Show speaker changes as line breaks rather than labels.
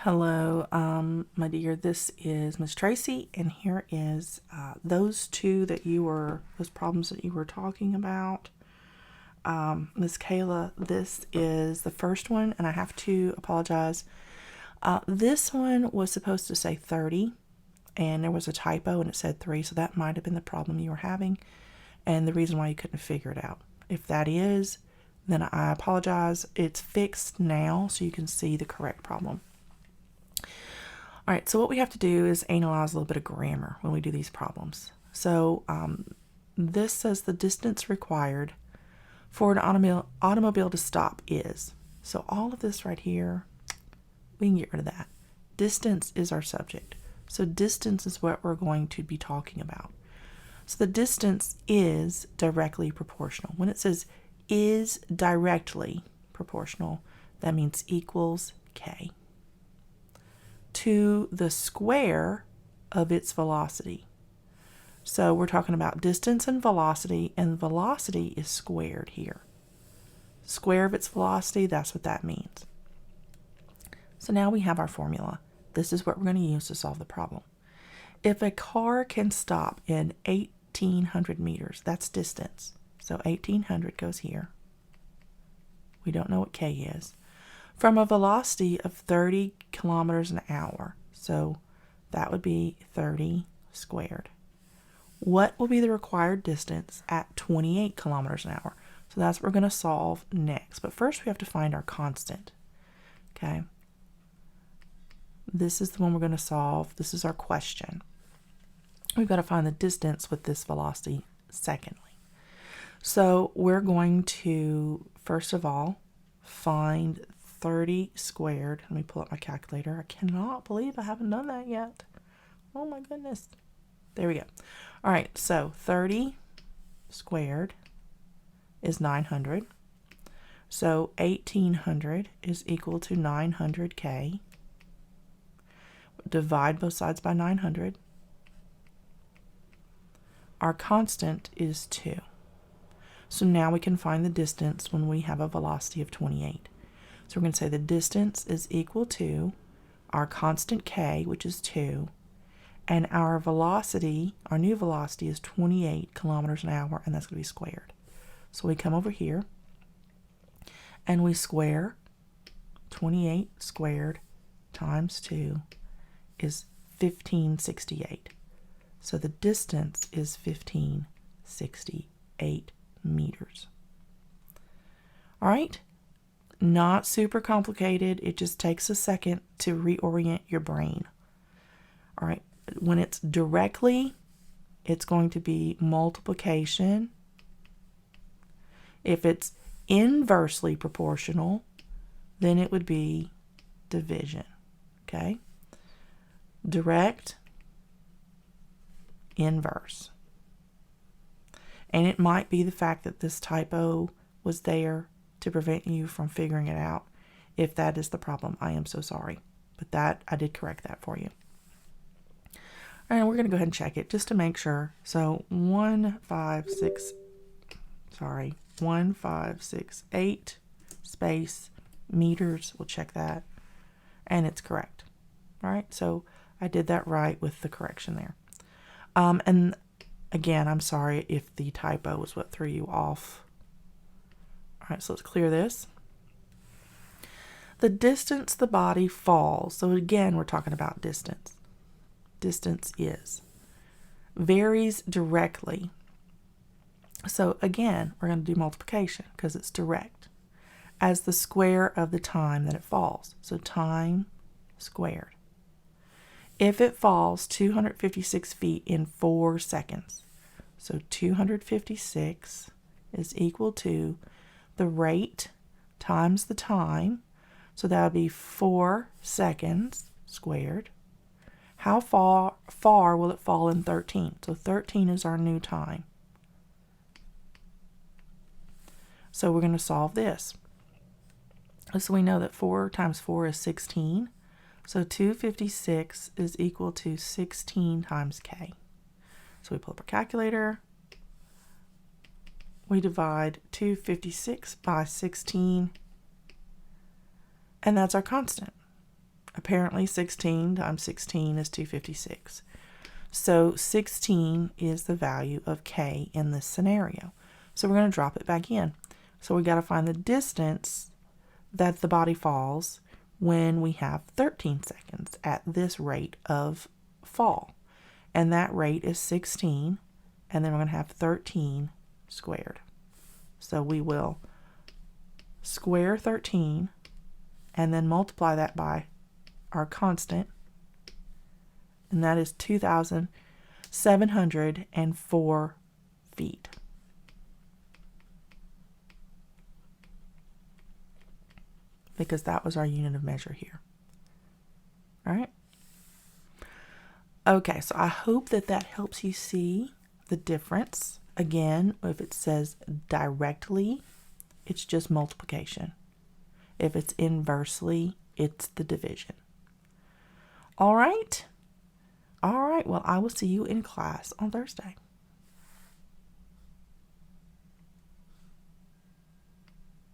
Hello, my dear. This is Miss Tracy, and here is those problems that you were talking about. Miss Kayla, this is the first one, and I have to apologize. This one was supposed to say 30, and there was a typo, and it said 3, so that might have been the problem you were having, and the reason why you couldn't figure it out. If that is, then I apologize. It's fixed now, so you can see the correct problem. All right, so what we have to do is analyze a little bit of grammar when we do these problems. So this says the distance required for an automobile to stop is. So all of this right here, we can get rid of that. Distance is our subject. So distance is what we're going to be talking about. So the distance is directly proportional. When it says is directly proportional, that means equals k to the square of its velocity. So we're talking about distance and velocity is squared here. Square of its velocity, that's what that means. So now we have our formula. This is what we're going to use to solve the problem. If a car can stop in 1,800 meters, that's distance. So 1,800 goes here. We don't know what k is. From a velocity of 30 kilometers an hour. So that would be 30 squared. What will be the required distance at 28 kilometers an hour? So that's what we're going to solve next. But first we have to find our constant. Okay. This is the one we're going to solve. This is our question. We've got to find the distance with this velocity secondly. So we're going to, first of all, find 30 squared. Let me pull up my calculator. I cannot believe I haven't done that yet. Oh my goodness. There we go. All right, so 30 squared is 900. So 1,800 is equal to 900k. Divide both sides by 900. Our constant is 2. So now we can find the distance when we have a velocity of 28. So we're going to say the distance is equal to our constant k, which is 2, and our velocity, our new velocity, is 28 kilometers an hour, and that's going to be squared. So we come over here, and we square 28 squared times 2 is 1568. So the distance is 1568 meters. All right? Not super complicated. It just takes a second to reorient your brain. All right. When it's directly, it's going to be multiplication. If it's inversely proportional, then it would be division. Okay. Direct, inverse. And it might be the fact that this typo was there to prevent you from figuring it out. If that is the problem, I am so sorry. But that, I did correct that for you. All right, we're going to go ahead and check it just to make sure. So 1568 space meters. We'll check that. And it's correct. All right, so I did that right with the correction there. And again, I'm sorry if the typo was what threw you off. All right, so let's clear this. The distance the body falls. So again, we're talking about distance. Distance varies directly. So again, we're going to do multiplication because it's direct as the square of the time that it falls. So time squared. If it falls 256 feet in 4 seconds, so 256 is equal to the rate times the time, so that would be 4 seconds squared. How far will it fall in 13? So 13 is our new time. So we're going to solve this. So we know that 4 times 4 is 16. So 256 is equal to 16 times k. So we pull up our calculator. We divide 256 by 16, and that's our constant. apparently 16 times 16 is 256. So 16 is the value of k in this scenario. So we're going to drop it back in. So we got to find the distance that the body falls when we have 13 seconds at this rate of fall. And that rate is 16, and then we're going to have 13 squared. So we will square 13 and then multiply that by our constant, and that is 2,704 feet. Because that was our unit of measure here. All right. Okay, so I hope that that helps you see the difference. Again, if it says directly, it's just multiplication. If it's inversely, it's the division. All right. All right, well, I will see you in class on Thursday.